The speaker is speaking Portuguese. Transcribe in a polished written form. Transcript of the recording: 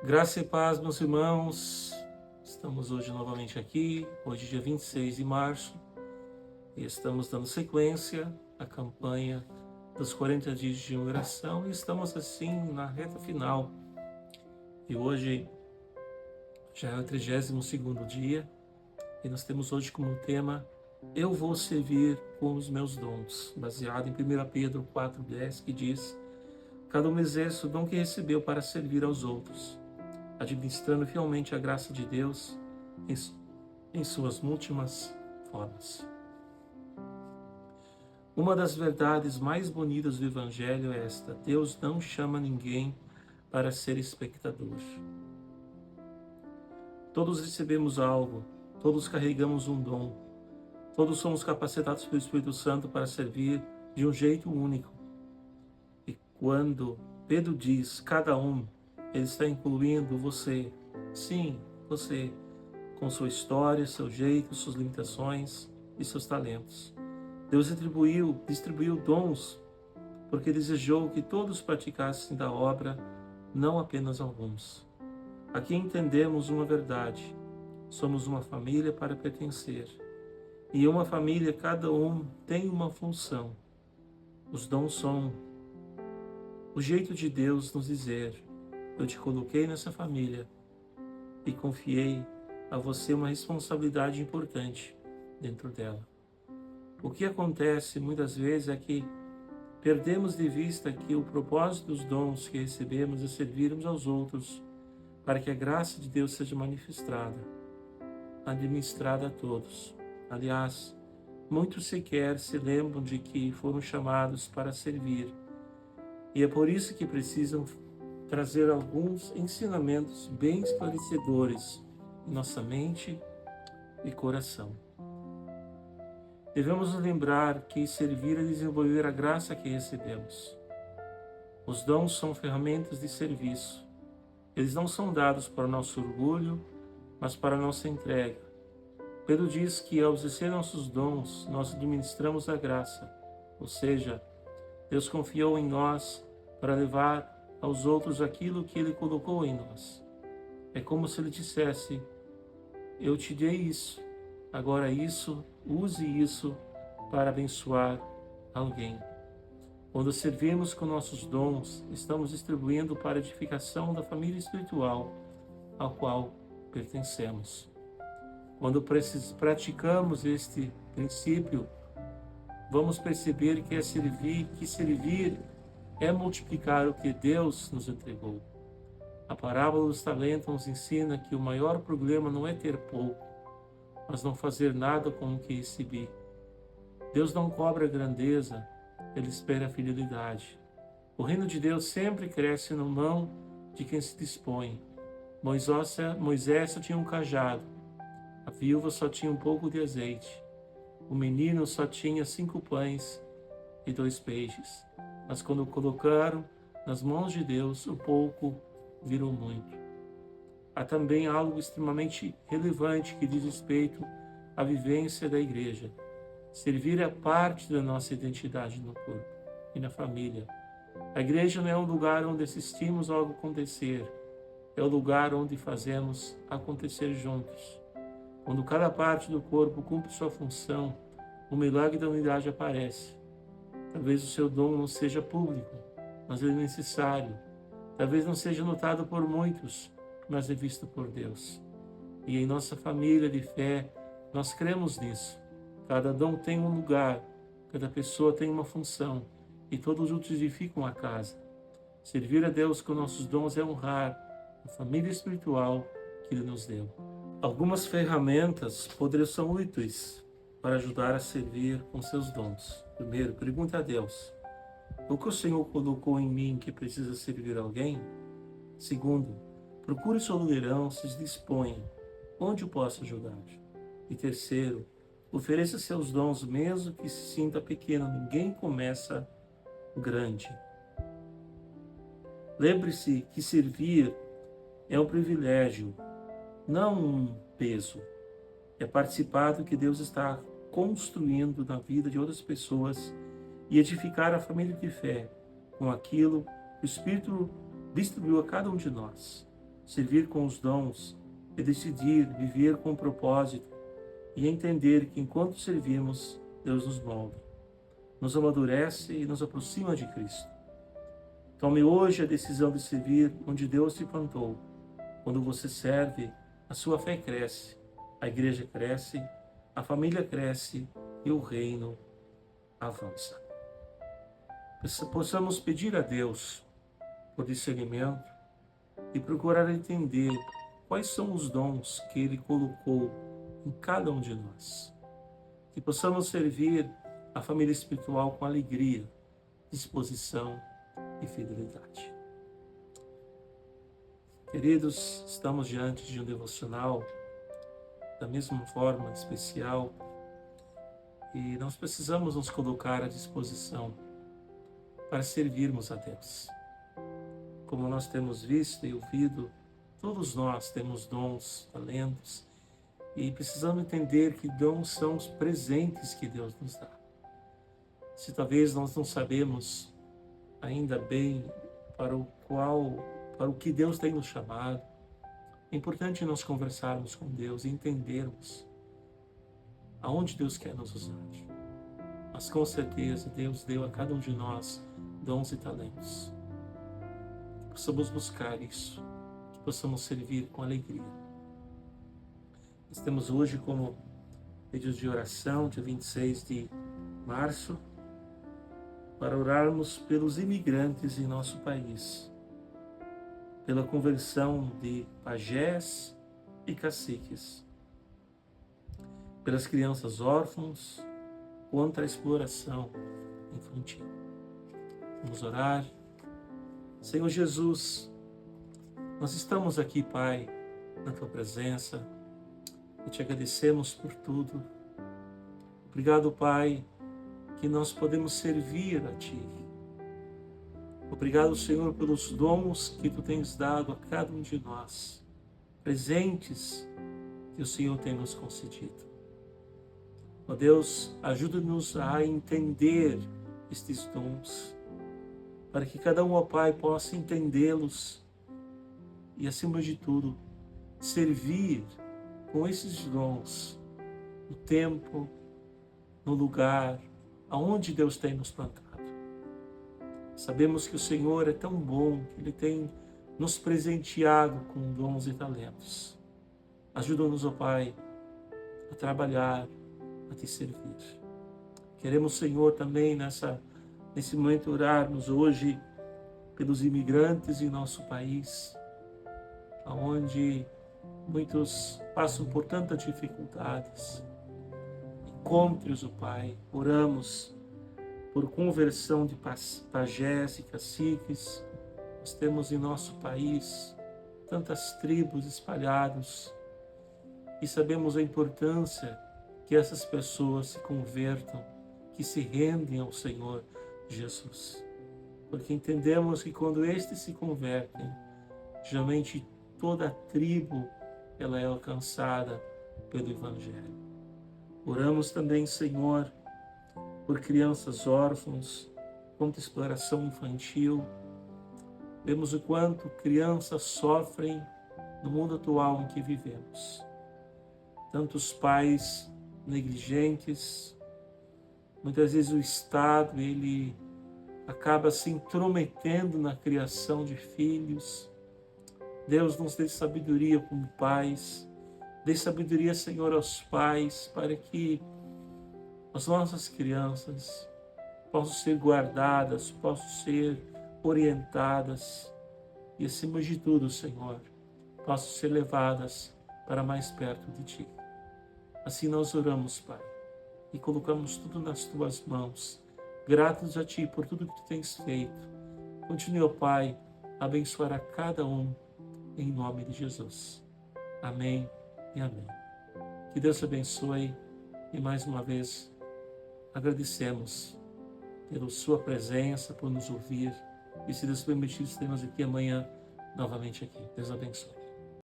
Graça e paz, meus irmãos. Estamos hoje novamente aqui, hoje dia 26 de março, e estamos dando sequência à campanha dos 40 dias de oração, e estamos assim na reta final. E hoje já é o 32º dia, e nós temos hoje como tema Eu vou servir com os meus dons, baseado em 1 Pedro 4,10, que diz: cada um exerce o dom que recebeu para servir aos outros, administrando fielmente a graça de Deus em suas múltiplas formas. Uma das verdades mais bonitas do Evangelho é esta: Deus não chama ninguém para ser espectador. Todos recebemos algo, todos carregamos um dom, todos somos capacitados pelo Espírito Santo para servir de um jeito único. E quando Pedro diz cada um, ele está incluindo você. Sim, você, com sua história, seu jeito, suas limitações e seus talentos. Deus distribuiu dons porque desejou que todos praticassem da obra, não apenas alguns. Aqui entendemos uma verdade: somos uma família para pertencer. E em uma família, cada um tem uma função. Os dons são o jeito de Deus nos dizer: eu te coloquei nessa família e confiei a você uma responsabilidade importante dentro dela. O que acontece muitas vezes é que perdemos de vista que o propósito dos dons que recebemos é servirmos aos outros para que a graça de Deus seja manifestada, administrada a todos. Aliás, muitos sequer se lembram de que foram chamados para servir. E é por isso que precisam trazer alguns ensinamentos bem esclarecedores em nossa mente e coração. Devemos nos lembrar que servir é desenvolver a graça que recebemos. Os dons são ferramentas de serviço. Eles não são dados para o nosso orgulho, mas para a nossa entrega. Pedro diz que ao exercer nossos dons, nós administramos a graça, ou seja, Deus confiou em nós para levar aos outros aquilo que Ele colocou em nós. É como se Ele dissesse: eu te dei isso, agora use isso para abençoar alguém. Quando servimos com nossos dons, estamos distribuindo para a edificação da família espiritual ao qual pertencemos. Quando praticamos este princípio, vamos perceber que servir é multiplicar o que Deus nos entregou. A parábola dos talentos nos ensina que o maior problema não é ter pouco, mas não fazer nada com o que recebi. Deus não cobra grandeza, Ele espera a fidelidade. O reino de Deus sempre cresce na mão de quem se dispõe. Moisés só tinha um cajado, a viúva só tinha um pouco de azeite, o menino só tinha 5 pães e 2 peixes. Mas quando colocaram nas mãos de Deus, o pouco virou muito. Há também algo extremamente relevante que diz respeito à vivência da igreja. Servir é parte da nossa identidade no corpo e na família. A igreja não é um lugar onde assistimos algo acontecer, é o lugar onde fazemos acontecer juntos. Quando cada parte do corpo cumpre sua função, o milagre da unidade aparece. Talvez o seu dom não seja público, mas ele é necessário. Talvez não seja notado por muitos, mas é visto por Deus. E em nossa família de fé, nós cremos nisso. Cada dom tem um lugar, cada pessoa tem uma função, e todos juntos edificam a casa. Servir a Deus com nossos dons é honrar a família espiritual que Ele nos deu. Algumas ferramentas são úteis para ajudar a servir com seus dons. Primeiro, pergunte a Deus: o que o Senhor colocou em mim que precisa servir alguém? Segundo, procure sua liderança e se disponha onde eu posso ajudar. E terceiro, ofereça seus dons mesmo que se sinta pequeno. Ninguém começa grande. Lembre-se que servir é um privilégio, não um peso. É participar do que Deus está construindo na vida de outras pessoas e edificar a família de fé com aquilo que o Espírito distribuiu a cada um de nós. Servir com os dons é decidir viver com propósito e entender que enquanto servimos, Deus nos molda, nos amadurece e nos aproxima de Cristo. Tome hoje a decisão de servir onde Deus te plantou. Quando você serve, a sua fé cresce, a igreja cresce, a família cresce e o reino avança. Possamos pedir a Deus por discernimento e procurar entender quais são os dons que Ele colocou em cada um de nós. Que possamos servir a família espiritual com alegria, disposição e fidelidade. Queridos, estamos diante de um devocional da mesma forma especial e nós precisamos nos colocar à disposição para servirmos a Deus. Como nós temos visto e ouvido, todos nós temos dons, talentos e precisamos entender que dons são os presentes que Deus nos dá. Se talvez nós não sabemos ainda bem para o que Deus tem nos chamado, é importante nós conversarmos com Deus e entendermos aonde Deus quer nos usar. Mas com certeza Deus deu a cada um de nós dons e talentos. Que possamos buscar isso, que possamos servir com alegria. Nós temos hoje como pedido de oração, dia 26 de março, para orarmos pelos imigrantes em nosso país, pela conversão de pajés e caciques, pelas crianças órfãos, contra a exploração infantil. Vamos orar. Senhor Jesus, nós estamos aqui, Pai, na Tua presença e te agradecemos por tudo. Obrigado, Pai, que nós podemos servir a Ti. Obrigado, Senhor, pelos dons que Tu tens dado a cada um de nós, presentes que o Senhor tem nos concedido. Ó Deus, ajuda-nos a entender estes dons, para que cada um, ó Pai, possa entendê-los e, acima de tudo, servir com esses dons no tempo, no lugar, aonde Deus tem nos plantado. Sabemos que o Senhor é tão bom que Ele tem nos presenteado com dons e talentos. Ajuda-nos, ó Pai, a trabalhar, a Te servir. Queremos, Senhor, também nesse momento orarmos hoje pelos imigrantes em nosso país, onde muitos passam por tantas dificuldades. Encontre-os, ó Pai. Oramos por conversão de pajés e caciques. Nós temos em nosso país tantas tribos espalhadas e sabemos a importância que essas pessoas se convertam, que se rendem ao Senhor Jesus. Porque entendemos que quando estes se convertem, geralmente toda a tribo ela é alcançada pelo Evangelho. Oramos também, Senhor, por crianças órfãos, contra exploração infantil. Vemos o quanto crianças sofrem no mundo atual em que vivemos. Tantos pais negligentes, muitas vezes o Estado ele acaba se intrometendo na criação de filhos. Deus nos dê sabedoria como pais, dê sabedoria, Senhor, aos pais, para que as nossas crianças possam ser guardadas, possam ser orientadas e, acima de tudo, Senhor, possam ser levadas para mais perto de Ti. Assim nós oramos, Pai, e colocamos tudo nas Tuas mãos, gratos a Ti por tudo que Tu tens feito. Continue, ó Pai, a abençoar a cada um, em nome de Jesus. Amém e amém. Que Deus te abençoe e mais uma vez agradecemos pela sua presença, por nos ouvir e se Deus permitir, estaremos aqui amanhã novamente aqui. Deus abençoe.